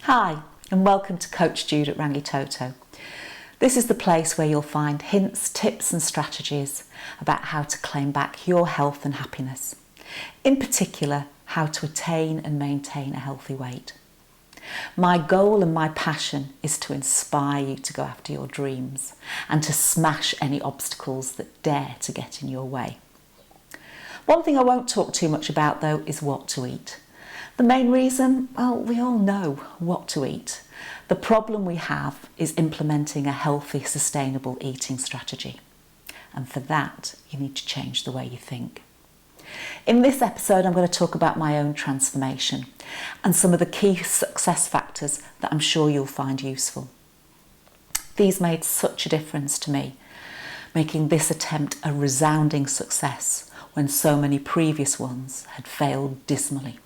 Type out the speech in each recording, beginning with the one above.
Hi, and welcome to Coach Jude at Rangitoto. This is the place where you'll find hints, tips and strategies about how to claim back your health and happiness. In particular, how to attain and maintain a healthy weight. My goal and my passion is to inspire you to go after your dreams and to smash any obstacles that dare to get in your way. One thing I won't talk too much about though is what to eat. The main reason, well, we all know what to eat. The problem we have is implementing a healthy, sustainable eating strategy. And for that, you need to change the way you think. In this episode, I'm going to talk about my own transformation and some of the key success factors that I'm sure you'll find useful. These made such a difference to me, making this attempt a resounding success when so many previous ones had failed dismally.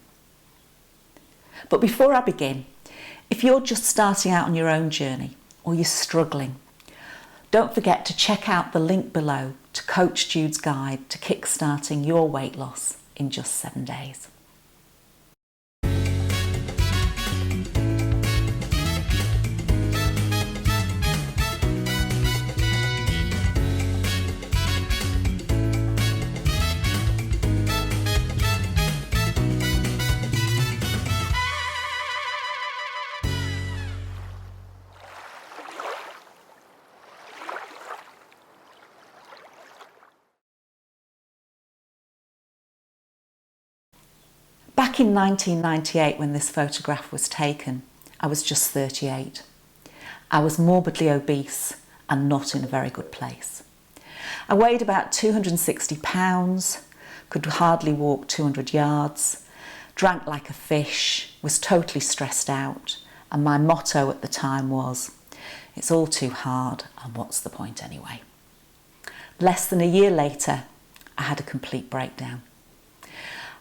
But before I begin, if you're just starting out on your own journey or you're struggling, don't forget to check out the link below to Coach Jude's guide to kickstarting your weight loss in just 7 days. Back in 1998, when this photograph was taken, I was just 38. I was morbidly obese and not in a very good place. I weighed about 260 pounds, could hardly walk 200 yards, drank like a fish, was totally stressed out, and my motto at the time was, "It's all too hard, and what's the point anyway?" Less than a year later, I had a complete breakdown.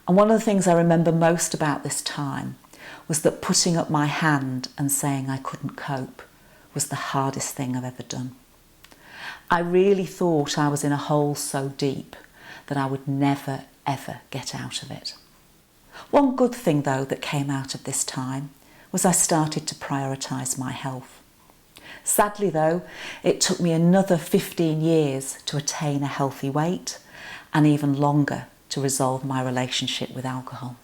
And one of the things I remember most about this time was that putting up my hand and saying I couldn't cope was the hardest thing I've ever done. I really thought I was in a hole so deep that I would never, ever get out of it. One good thing, though, that came out of this time was I started to prioritise my health. Sadly, though, it took me another 15 years to attain a healthy weight and even longer to resolve my relationship with alcohol.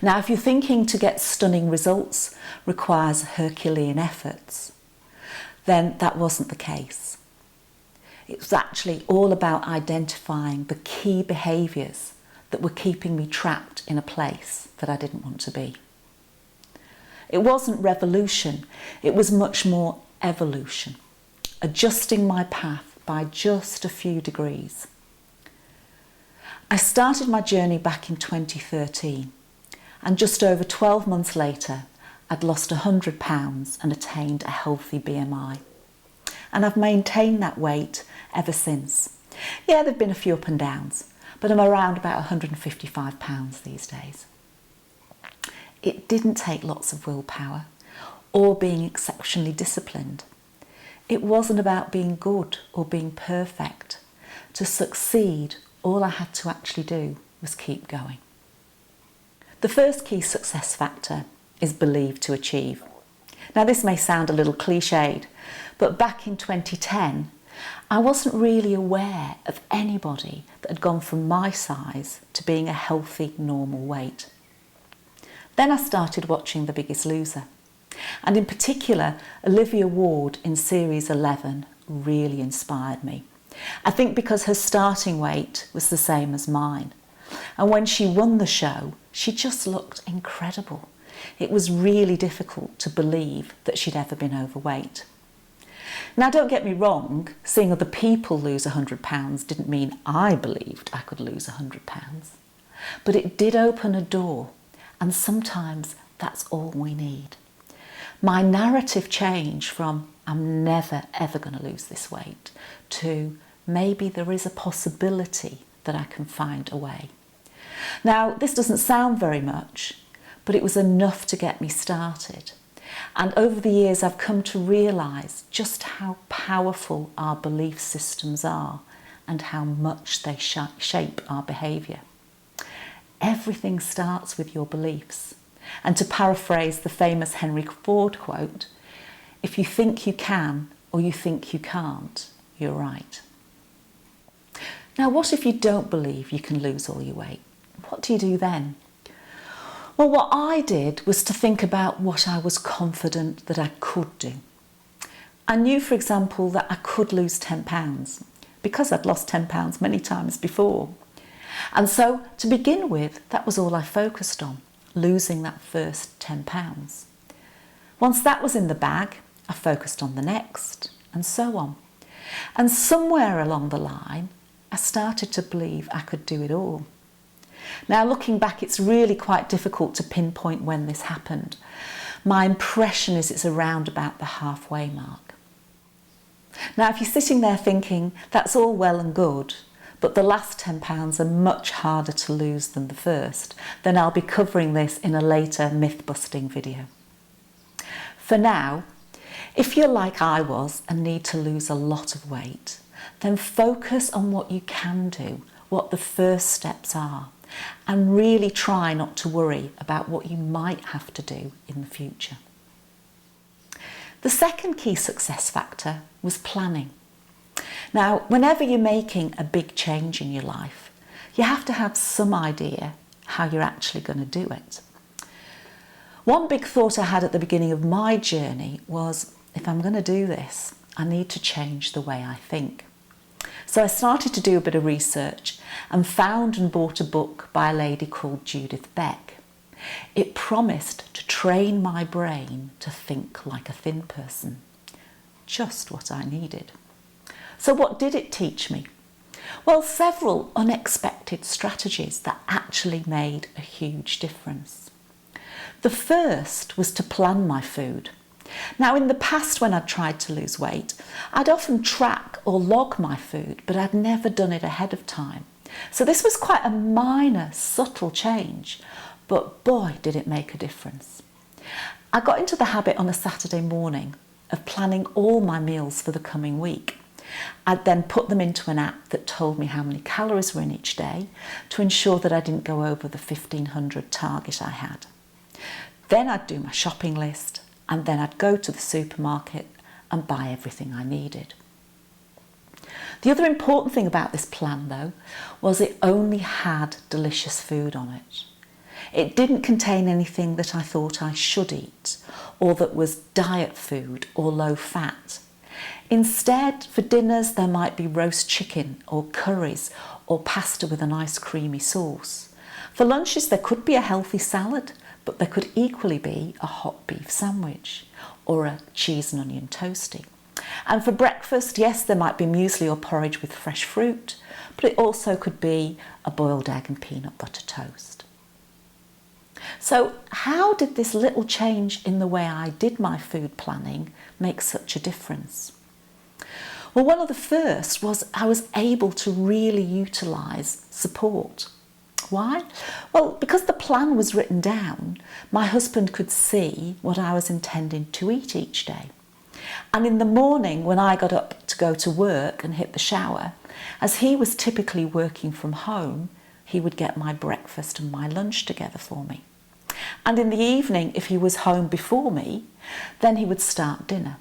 Now, if you're thinking to get stunning results requires Herculean efforts, then that wasn't the case. It was actually all about identifying the key behaviours that were keeping me trapped in a place that I didn't want to be. It wasn't revolution, it was much more evolution, adjusting my path by just a few degrees. I started my journey back in 2013, and just over 12 months later, I'd lost 100 pounds and attained a healthy BMI. And I've maintained that weight ever since. Yeah, there've been a few up and downs, but I'm around about 155 pounds these days. It didn't take lots of willpower or being exceptionally disciplined. It wasn't about being good or being perfect. To succeed, all I had to actually do was keep going. The first key success factor is believe to achieve. Now, this may sound a little cliched, but back in 2010, I wasn't really aware of anybody that had gone from my size to being a healthy, normal weight. Then I started watching The Biggest Loser, and in particular, Olivia Ward in Series 11 really inspired me. I think because her starting weight was the same as mine. And when she won the show, she just looked incredible. It was really difficult to believe that she'd ever been overweight. Now, don't get me wrong, seeing other people lose 100 pounds didn't mean I believed I could lose 100 pounds. But it did open a door, and sometimes that's all we need. My narrative changed from "I'm never ever going to lose this weight" to "maybe there is a possibility that I can find a way." Now, this doesn't sound very much, but it was enough to get me started. And over the years, I've come to realise just how powerful our belief systems are and how much they shape our behaviour. Everything starts with your beliefs. And to paraphrase the famous Henry Ford quote, if you think you can or you think you can't, you're right. Now, what if you don't believe you can lose all your weight? What do you do then? Well, what I did was to think about what I was confident that I could do. I knew, for example, that I could lose 10 pounds because I'd lost 10 pounds many times before. And so, to begin with, that was all I focused on, losing that first 10 pounds. Once that was in the bag, I focused on the next, and so on. And somewhere along the line, I started to believe I could do it all. Now, looking back, it's really quite difficult to pinpoint when this happened. My impression is it's around about the halfway mark. Now, if you're sitting there thinking, that's all well and good, but the last 10 pounds are much harder to lose than the first, then I'll be covering this in a later myth-busting video. For now, if you're like I was and need to lose a lot of weight, then focus on what you can do, what the first steps are, and really try not to worry about what you might have to do in the future. The second key success factor was planning. Now, whenever you're making a big change in your life, you have to have some idea how you're actually going to do it. One big thought I had at the beginning of my journey was, if I'm going to do this, I need to change the way I think. So I started to do a bit of research and found and bought a book by a lady called Judith Beck. It promised to train my brain to think like a thin person. Just what I needed. So what did it teach me? Well, several unexpected strategies that actually made a huge difference. The first was to plan my food. Now, in the past, when I'd tried to lose weight, I'd often track or log my food, but I'd never done it ahead of time. So this was quite a minor, subtle change, but boy, did it make a difference. I got into the habit on a Saturday morning of planning all my meals for the coming week. I'd then put them into an app that told me how many calories were in each day to ensure that I didn't go over the 1,500 target I had. Then I'd do my shopping list, and then I'd go to the supermarket and buy everything I needed. The other important thing about this plan, though, was it only had delicious food on it. It didn't contain anything that I thought I should eat, or that was diet food or low fat. Instead, for dinners, there might be roast chicken or curries or pasta with a nice creamy sauce. For lunches, there could be a healthy salad, but there could equally be a hot beef sandwich or a cheese and onion toastie. And for breakfast, yes, there might be muesli or porridge with fresh fruit, but it also could be a boiled egg and peanut butter toast. So how did this little change in the way I did my food planning make such a difference? Well, one of the first was I was able to really utilise support. Why? Well, because the plan was written down, my husband could see what I was intending to eat each day. And in the morning, when I got up to go to work and hit the shower, as he was typically working from home, he would get my breakfast and my lunch together for me. And in the evening, if he was home before me, then he would start dinner.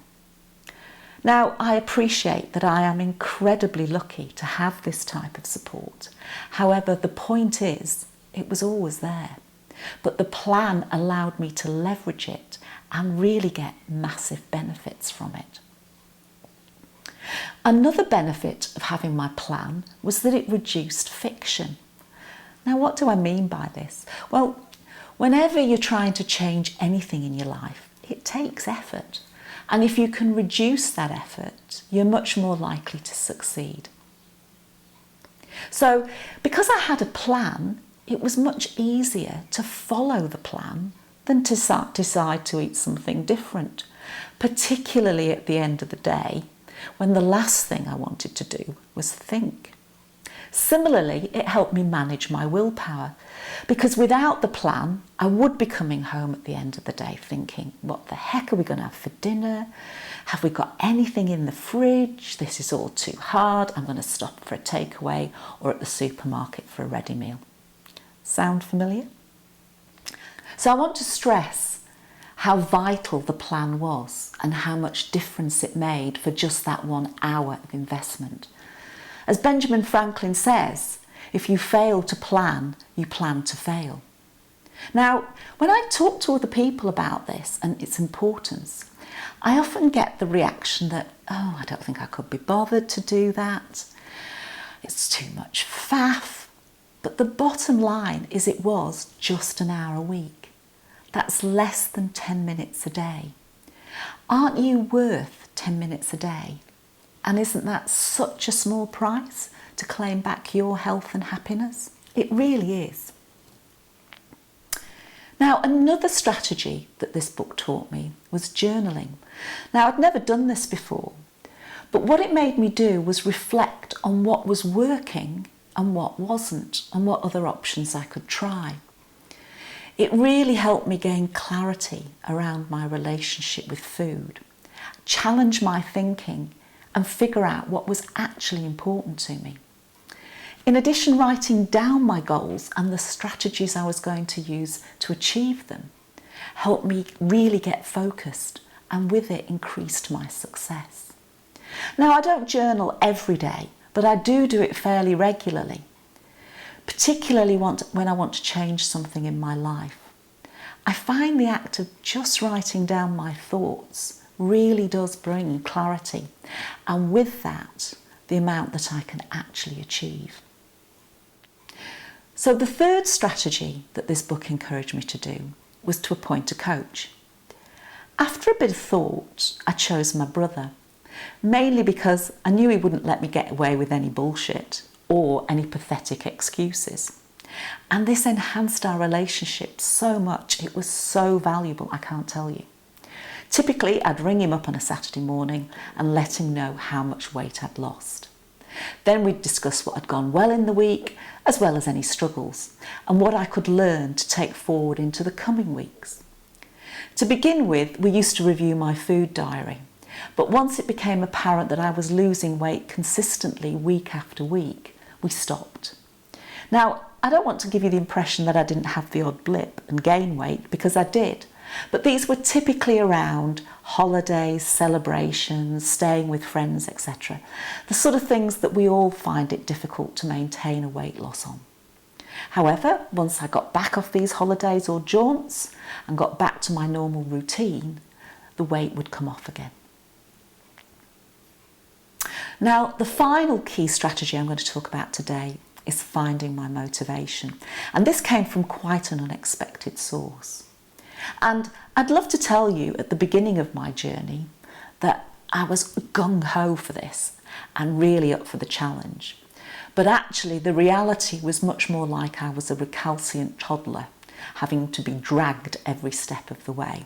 Now, I appreciate that I am incredibly lucky to have this type of support. However, the point is, it was always there. But the plan allowed me to leverage it and really get massive benefits from it. Another benefit of having my plan was that it reduced friction. Now, what do I mean by this? Well, whenever you're trying to change anything in your life, it takes effort. And if you can reduce that effort, you're much more likely to succeed. So, because I had a plan, it was much easier to follow the plan than to decide to eat something different, particularly at the end of the day, when the last thing I wanted to do was think. Similarly, it helped me manage my willpower, because without the plan, I would be coming home at the end of the day thinking, what the heck are we going to have for dinner? Have we got anything in the fridge? This is all too hard. I'm going to stop for a takeaway or at the supermarket for a ready meal. Sound familiar? So I want to stress how vital the plan was and how much difference it made for just that 1 hour of investment. As Benjamin Franklin says, if you fail to plan, you plan to fail. Now, when I talk to other people about this and its importance, I often get the reaction that, oh, I don't think I could be bothered to do that. It's too much faff. But the bottom line is it was just an hour a week. That's less than 10 minutes a day. Aren't you worth 10 minutes a day? And isn't that such a small price to claim back your health and happiness? It really is. Now, another strategy that this book taught me was journaling. Now, I'd never done this before, but what it made me do was reflect on what was working and what wasn't, and what other options I could try. It really helped me gain clarity around my relationship with food, challenge my thinking, and figure out what was actually important to me. In addition, writing down my goals and the strategies I was going to use to achieve them helped me really get focused, and with it increased my success. Now, I don't journal every day, but I do it fairly regularly, particularly when I want to change something in my life. I find the act of just writing down my thoughts really does bring clarity, and with that, the amount that I can actually achieve. So the third strategy that this book encouraged me to do was to appoint a coach. After a bit of thought, I chose my brother, mainly because I knew he wouldn't let me get away with any bullshit or any pathetic excuses. And this enhanced our relationship so much. It was so valuable, I can't tell you. Typically, I'd ring him up on a Saturday morning and let him know how much weight I'd lost. Then we'd discuss what had gone well in the week, as well as any struggles, and what I could learn to take forward into the coming weeks. To begin with, we used to review my food diary, but once it became apparent that I was losing weight consistently week after week, we stopped. Now, I don't want to give you the impression that I didn't have the odd blip and gain weight, because I did. But these were typically around holidays, celebrations, staying with friends, etc. The sort of things that we all find it difficult to maintain a weight loss on. However, once I got back off these holidays or jaunts and got back to my normal routine, the weight would come off again. Now, the final key strategy I'm going to talk about today is finding my motivation. And this came from quite an unexpected source. And I'd love to tell you at the beginning of my journey that I was gung-ho for this and really up for the challenge. But actually the reality was much more like I was a recalcitrant toddler, having to be dragged every step of the way.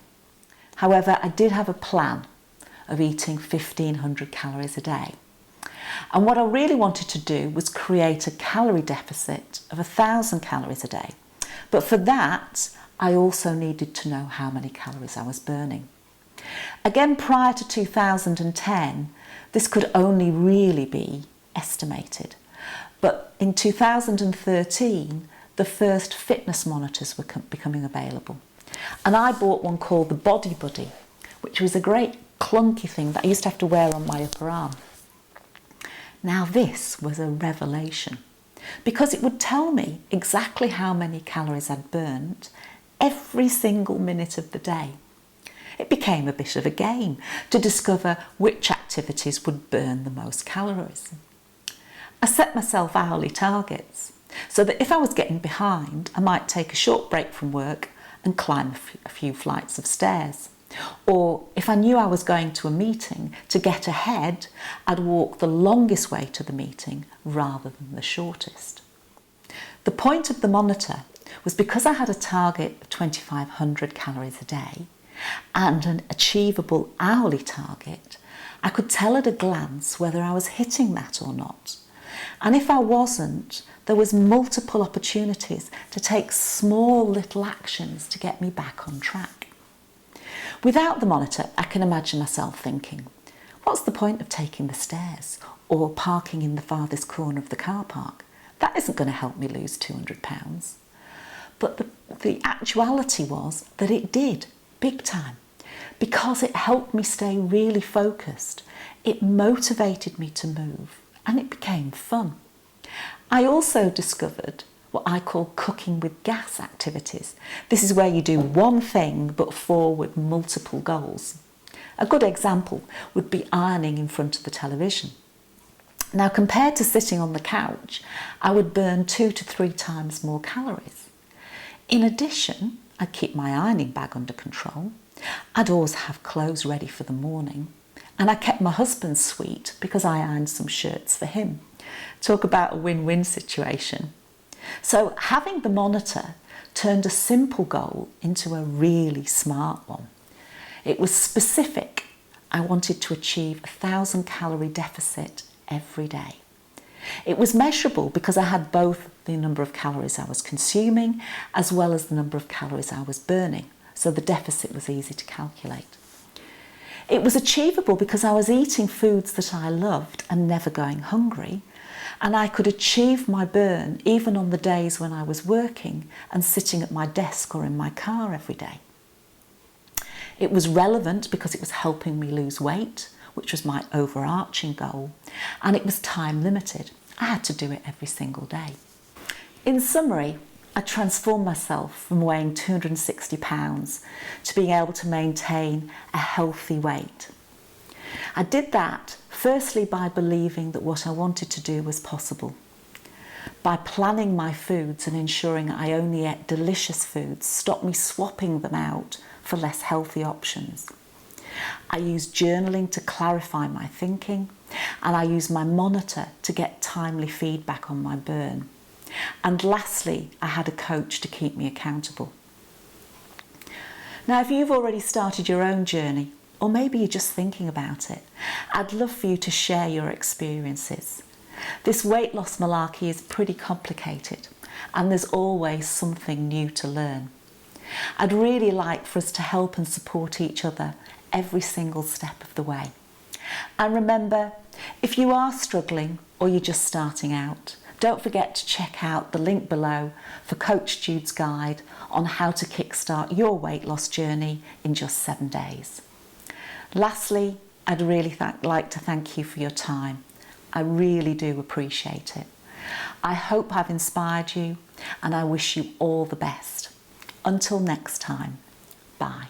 However, I did have a plan of eating 1,500 calories a day. And what I really wanted to do was create a calorie deficit of 1,000 calories a day. But for that, I also needed to know how many calories I was burning. Again, prior to 2010, this could only really be estimated. But in 2013, the first fitness monitors were becoming available. And I bought one called the Body Buddy, which was a great clunky thing that I used to have to wear on my upper arm. Now this was a revelation, because it would tell me exactly how many calories I'd burnt every single minute of the day. It became a bit of a game to discover which activities would burn the most calories. I set myself hourly targets so that if I was getting behind, I might take a short break from work and climb a few flights of stairs. Or if I knew I was going to a meeting, to get ahead, I'd walk the longest way to the meeting rather than the shortest. The point of the monitor was because I had a target of 2,500 calories a day and an achievable hourly target, I could tell at a glance whether I was hitting that or not. And if I wasn't, there was multiple opportunities to take small little actions to get me back on track. Without the monitor, I can imagine myself thinking, what's the point of taking the stairs or parking in the farthest corner of the car park? That isn't going to help me lose £200. But the actuality was that it did, big time, because it helped me stay really focused. It motivated me to move, and it became fun. I also discovered what I call cooking with gas activities. This is where you do one thing but forward multiple goals. A good example would be ironing in front of the television. Now, compared to sitting on the couch, I would burn 2 to 3 times more calories. In addition, I'd keep my ironing bag under control. I'd always have clothes ready for the morning. And I kept my husband sweet because I ironed some shirts for him. Talk about a win-win situation. So having the monitor turned a simple goal into a really smart one. It was specific. I wanted to achieve a 1,000 calorie deficit every day. It was measurable because I had both the number of calories I was consuming as well as the number of calories I was burning. So the deficit was easy to calculate. It was achievable because I was eating foods that I loved and never going hungry, and I could achieve my burn even on the days when I was working and sitting at my desk or in my car every day. It was relevant because it was helping me lose weight, which was my overarching goal, and it was time limited. I had to do it every single day. In summary, I transformed myself from weighing 260 pounds to being able to maintain a healthy weight. I did that firstly by believing that what I wanted to do was possible, by planning my foods and ensuring I only ate delicious foods, stopped me swapping them out for less healthy options. I used journaling to clarify my thinking, and I used my monitor to get timely feedback on my burn. And lastly, I had a coach to keep me accountable. Now, if you've already started your own journey, or maybe you're just thinking about it, I'd love for you to share your experiences. This weight loss malarkey is pretty complicated, and there's always something new to learn. I'd really like for us to help and support each other every single step of the way. And remember, if you are struggling or you're just starting out, don't forget to check out the link below for Coach Jude's guide on how to kickstart your weight loss journey in just 7 days. Lastly, I'd really like to thank you for your time. I really do appreciate it. I hope I've inspired you, and I wish you all the best. Until next time, bye.